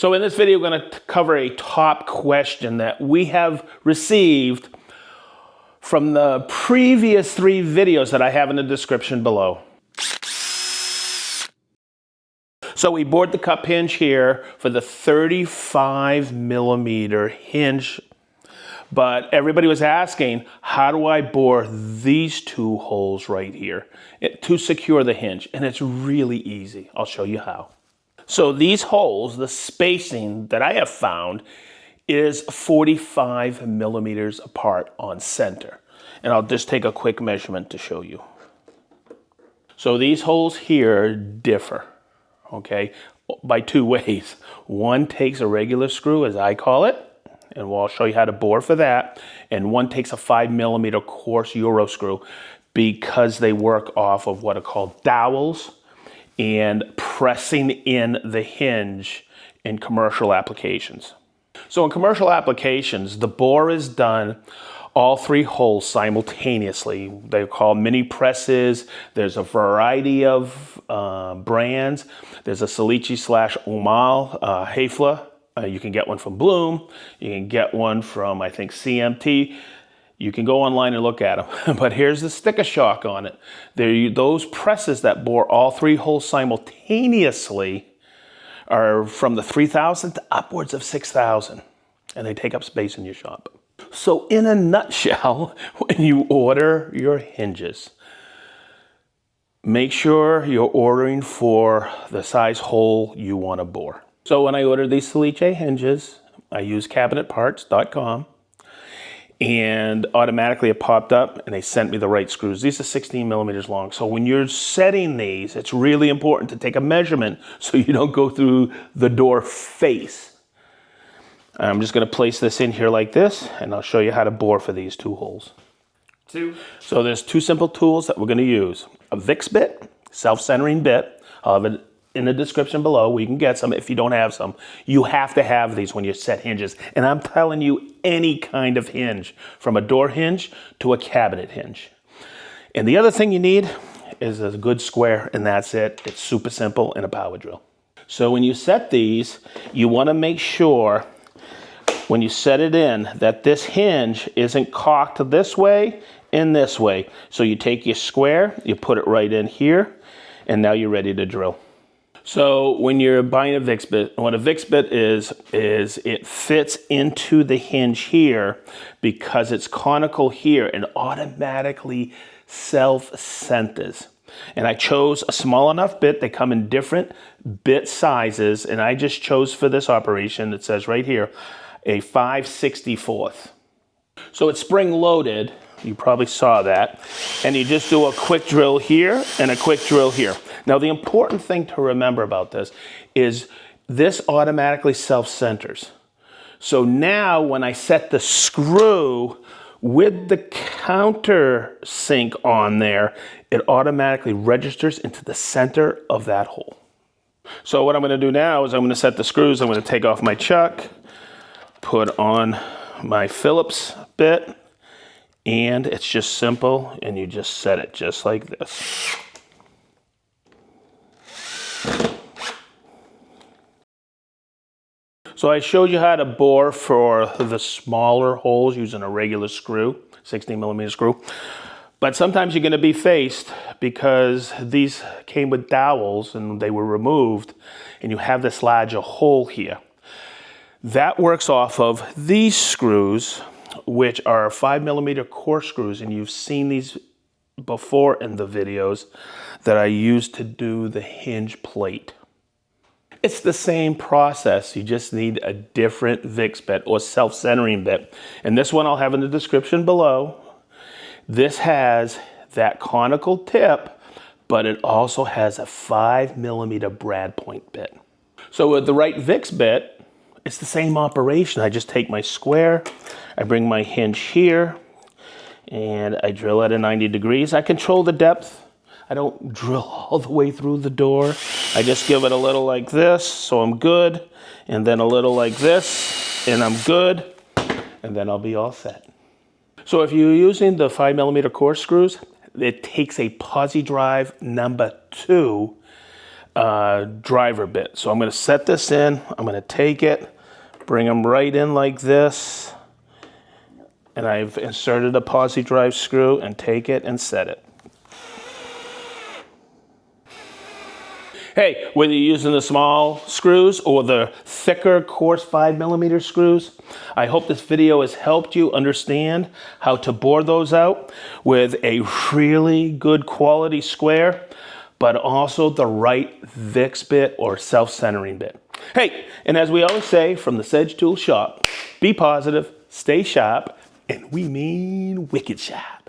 So in this video, we're going to cover a top question that we have received from the previous 3 videos that I have in the description below. So we bored the cup hinge here for the 35mm hinge, but everybody was asking, how do I bore these 2 holes right here to secure the hinge? And it's really easy. I'll show you how. So these holes, the spacing that I have found is 45mm apart on center. And I'll just take a quick measurement to show you. So these holes here differ, okay, by 2 ways. One takes a regular screw, as I call it, and I'll show you how to bore for that. And one takes a 5mm coarse Euro screw because they work off of what are called dowels and pressing in the hinge in commercial applications. So in commercial applications, the bore is done all 3 holes simultaneously. They're called mini presses. There's a variety of brands. There's a Sedgeley / Umal Hafele. You can get one from Bloom. You can get one from, I think, CMT. You can go online and look at them. But here's the sticker shock on it. Those presses that bore all 3 holes simultaneously are from the 3,000 to upwards of 6,000. And they take up space in your shop. So in a nutshell, when you order your hinges, make sure you're ordering for the size hole you want to bore. So when I ordered these Sedgeley hinges, I used cabinetparts.com, and automatically it popped up and they sent me the right screws. These are 16mm long. So when you're setting these, it's really important to take a measurement so you don't go through the door face. I'm just going to place this in here like this, and I'll show you how to bore for these 2 holes. So there's 2 simple tools that we're going to use. A Vicks bit, self-centering bit. I'll have it in the description below. We can get some if you don't have some. You have to have these when you set hinges. And I'm telling you, any kind of hinge, from a door hinge to a cabinet hinge. And the other thing you need is a good square, and that's it. It's super simple, and a power drill. So when you set these, you want to make sure when you set it in that this hinge isn't cocked this way and this way. So you take your square, you put it right in here, and now you're ready to drill. So when you're buying a Vicks bit, what a Vicks bit is it fits into the hinge here because it's conical here and automatically self-centers. And I chose a small enough bit. They come in different bit sizes, and I just chose for this operation, it says right here, a 5/64. So it's spring loaded. You probably saw that. And you just do a quick drill here and a quick drill here. Now the important thing to remember about this is this automatically self-centers. So now when I set the screw with the countersink on there, it automatically registers into the center of that hole. So what I'm going to do now is I'm going to set the screws. I'm going to take off my chuck, put on my Phillips bit, and it's just simple, and you just set it just like this. So I showed you how to bore for the smaller holes using a regular screw, 16mm screw. But sometimes you're going to be faced because these came with dowels and they were removed, and you have this larger hole here. That works off of these screws, which are 5mm coarse screws, and you've seen these before in the videos that I use to do the hinge plate. It's the same process. You just need a different Vicks bit or self-centering bit. And this one I'll have in the description below. This has that conical tip, but it also has a 5mm brad point bit. So with the right Vicks bit, it's the same operation. I just take my square, I bring my hinge here, and I drill at a 90 degrees. I control the depth. I don't drill all the way through the door. I just give it a little like this, so I'm good, and then a little like this, and I'm good, and then I'll be all set. So if you're using the 5mm coarse screws, it takes a posi drive number 2 driver bit. So I'm going to set this in. I'm going to take it, bring them right in like this. And I've inserted a posi drive screw and take it and set it. Hey, whether you're using the small screws or the thicker coarse 5mm screws, I hope this video has helped you understand how to bore those out with a really good quality square, but also the right VIX bit or self-centering bit. Hey, and as we always say from the SedgeTool shop, be positive, stay sharp, and we mean wicked sharp.